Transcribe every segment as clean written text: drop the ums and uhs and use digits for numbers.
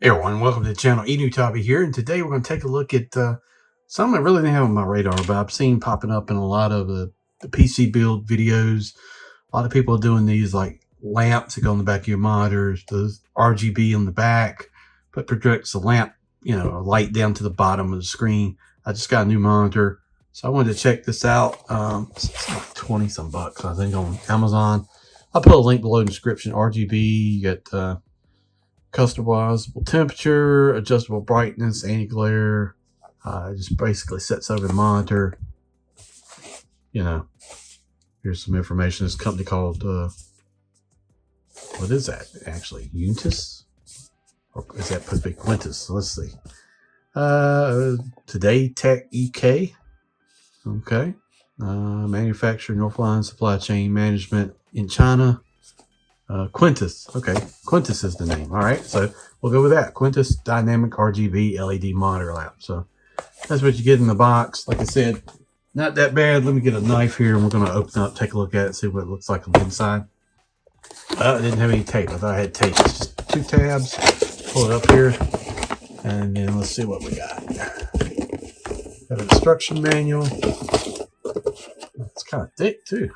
Hey everyone, welcome to the channel. Enewtabie here, and today we're going to take a look at something I really didn't have on my radar, but I've seen popping up in a lot of the PC build videos. A lot of people are doing these like lamps that go on the back of your monitors, those RGB on the back, but projects a lamp, a light down to the bottom of the screen. I just got a new monitor, so I wanted to check this out. It's like 20 some bucks, I think, on Amazon. I'll put a link below in the description. RGB, you got customizable temperature, adjustable brightness, anti-glare. Just basically sets over the monitor. Here's some information. This company called what is that actually? QUNTIS, or is that supposed to be QUNTIS? Let's see. Today Tech EK. Okay. Manufacturer, Northline Supply Chain Management in China. QUNTIS. Okay, QUNTIS is the name. All right, so we'll go with that. QUNTIS Dynamic RGB LED Monitor Lamp. So that's what you get in the box. Like I said, not that bad. Let me get a knife here, and we're going to open up, take a look at it, see what it looks like on the inside. I didn't have any tape. I thought I had tape. It's just 2 tabs. Pull it up here, and then let's see what we got. Got an instruction manual. It's kind of thick too.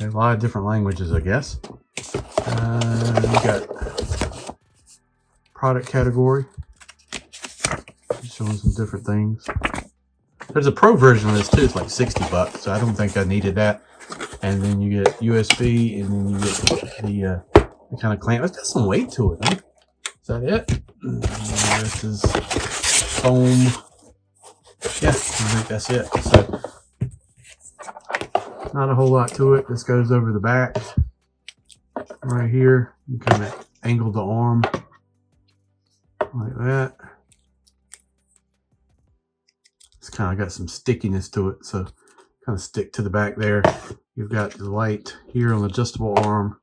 A lot of different languages, I guess. We got product category, showing some different things. There's a pro version of this too. It's like 60 bucks, so I don't think I needed that. And then you get USB, and then you get the kind of clamp. It's got some weight to it, huh? Is that it? This is foam. Yeah, I think that's it. So not a whole lot to it. This goes over the back right here. You kind of angle the arm like that. It's kind of got some stickiness to it, so kind of stick to the back there. You've got the light here on the adjustable arm,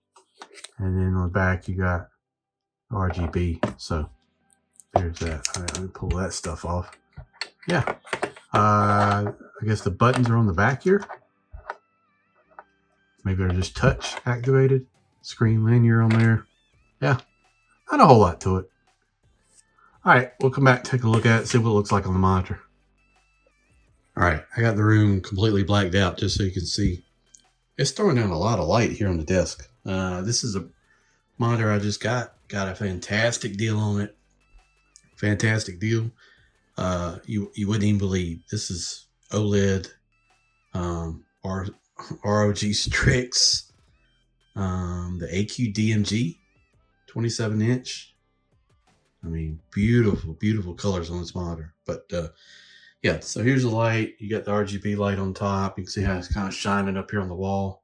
and then on the back you got RGB. So there's that. All right, let me pull that stuff off. Yeah, I guess the buttons are on the back here. Maybe they're just touch activated. Screen linear on there. Yeah, not a whole lot to it. All right, we'll come back, take a look at it, see what it looks like on the monitor. All right, I got the room completely blacked out just so you can see. It's throwing down a lot of light here on the desk. This is a monitor I just got. Got a fantastic deal on it. Fantastic deal. You wouldn't even believe. This is OLED, ROG Strix, the AQDMG 27-inch. I mean, beautiful, beautiful colors on this monitor. But yeah, so here's the light. You got the RGB light on top. You can see how it's kind of shining up here on the wall.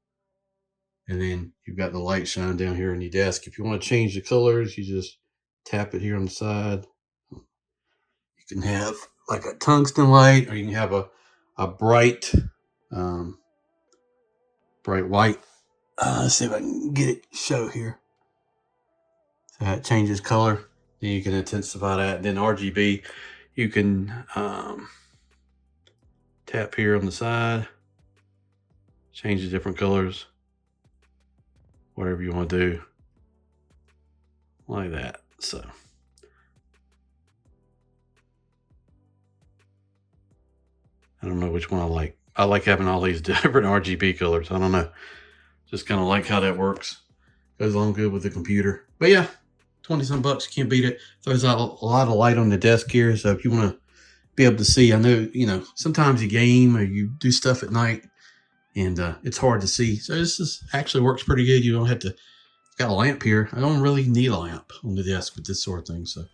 And then you've got the light shining down here on your desk. If you want to change the colors, you just tap it here on the side. You can have like a tungsten light, or you can have a bright bright white. Let's see if I can get it show here. So that changes color. Then you can intensify that. And then RGB, you can tap here on the side, change the different colors, whatever you want to do, like that. So I don't know which one I like. I like having all these different RGB colors. I don't know. Just kind of like how that works. Goes along good with the computer. But yeah, 20 some bucks, you can't beat it. Throws out a lot of light on the desk here. So if you want to be able to see, I know, sometimes you game or you do stuff at night and it's hard to see. So this actually works pretty good. You don't have to, got a lamp here. I don't really need a lamp on the desk with this sort of thing. So,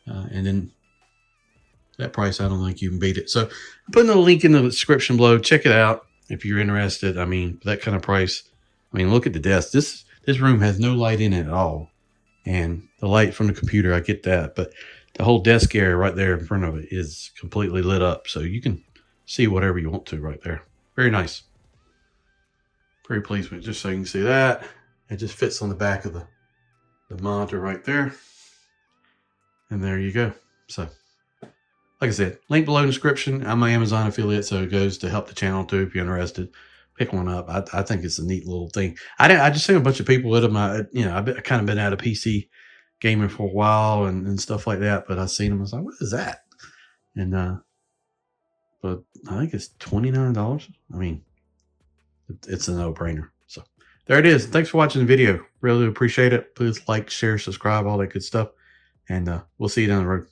and then that price, I don't think you can beat it. So I'm putting a link in the description below. Check it out if you're interested. I mean, that kind of price. I mean, look at the desk. This room has no light in it at all. And the light from the computer, I get that. But the whole desk area right there in front of it is completely lit up. So you can see whatever you want to right there. Very nice. Very pleased with it. Just so you can see that. It just fits on the back of the monitor right there. And there you go. So, like I said, link below in the description. I'm an Amazon affiliate, so it goes to help the channel too if you're interested. Pick one up. I think it's a neat little thing. I just seen a bunch of people with them. I've kind of been out of PC gaming for a while and stuff like that. But I seen them. I was like, what is that? And but I think it's $29. I mean, it's a no-brainer. So there it is. Thanks for watching the video. Really appreciate it. Please like, share, subscribe, all that good stuff. And we'll see you down the road.